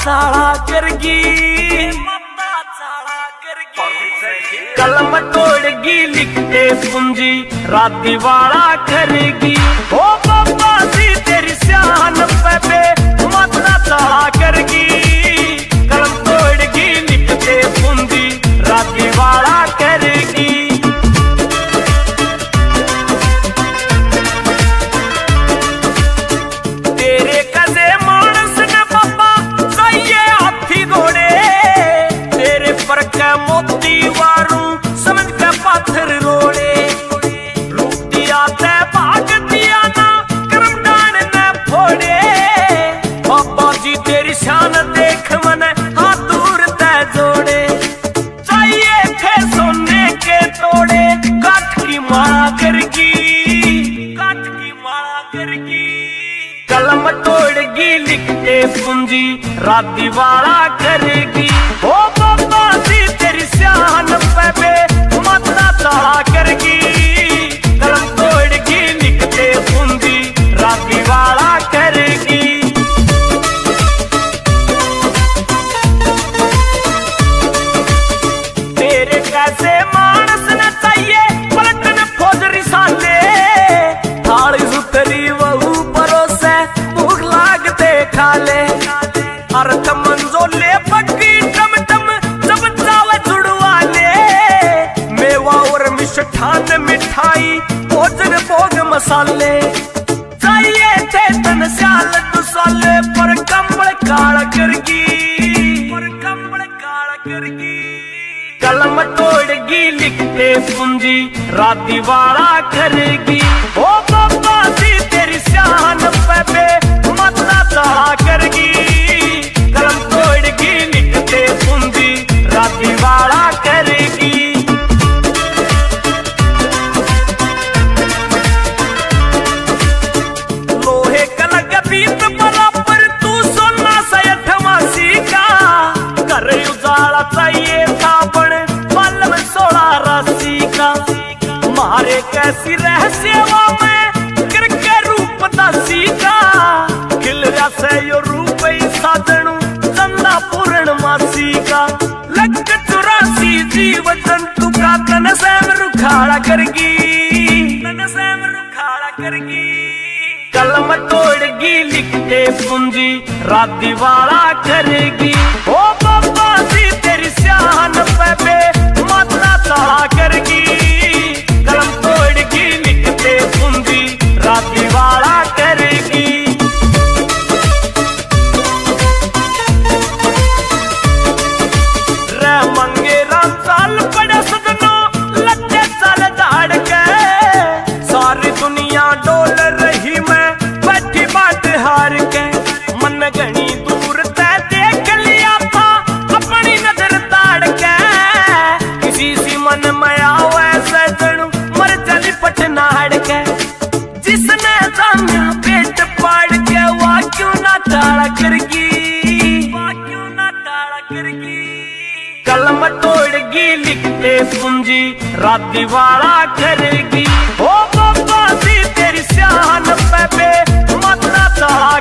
चाला करगी, कलम तोड़गी लिखते पूंजी रात दिवाला करेगी। ओ बाबा जी तेरी शान पे माता चाला करगी, कलम तोड़गी लिखते पूंजी रात दिवाला करेगी। तेरे कदे मानस ने बाबा सही हाथी घोड़े, तेरे पर के मोती वारू समझ के पाथर रोड़े। रूप दिया ते भाग दिया ना कर्म डान ने फोड़े। बाबा जी तेरी शान देख मने हाथ दूर ते जोड़े। चाहिए थे सोने के तोड़े, काठ की माला करगी, काठ की माला करगी। कलम तोड़गी लिखते पूंजी रात दिवाला करेगी। ओ बाबा जी तेरी शान पे माता चाला करगी, कलम तोड़गी लिखते पूंजी रात दिवाला करेगी। तेरे कैसे मानस न चाहिए पलटन फौजरी साले, थाली सुतरी वहू परोसे भूख लागते खाले। अर्थ मंजोले पक्की टम टम जब चावे जुड़वा ले, मेवा और मिष्ठान मिठाई भोजन भोग मसाले। चाहिए थे तन स्याल दुसाले पर कंबल काला करगी, पर कंबल काला करगी। कलम तोड़गी लिखते पूंजी रात दिवाला करेगी। ओ बाबा जी तेरी शान पे माता चाला करगी, कलम तोड़गी लिखते पूंजी रात दिवाला करेगी। लोहे का लगा बीत बराबर तू सोना सैठवासी का, कर उजाला चाहिए था बन पल में 16 राशि का। मारे कैसी रहस्यवा में करके रूप दासी का, खिल से यो रूप ही साधनु चंदा पूर्ण मासी का। लग 84 जीव जंतु का तन सैम रुखाड़ा करगी, तन सैम रुखाड़ा करगी। कलम तोड़गी लिखते पूंजी रात दिवाला करेगी। ओ बाबा जी तेरी शान पे माता चाला करगी, कलम तोड़गी लिखते पूंजी रात दिवाला करेगी। रे मंगेरा साल पड़े सदनो लट्टे चल झाड़ के, सारी दुनिया डोल रही मैं बैठी बाट हार के। मन घनी दूर ते देख लिया था अपनी नजर ताड़ के, किसी सी मन में आवे सजन मर चली पटना हड़ के। जिसने जाना पेट पाड़ के वाह क्यों ना टाड़ा करगी, वाह क्यों ना टाड़ा करगी। कलम तोड़गी लिखते पूंजी रात दिवाला करेगी। ओ बाबा जी तेरी शान पे माता चाला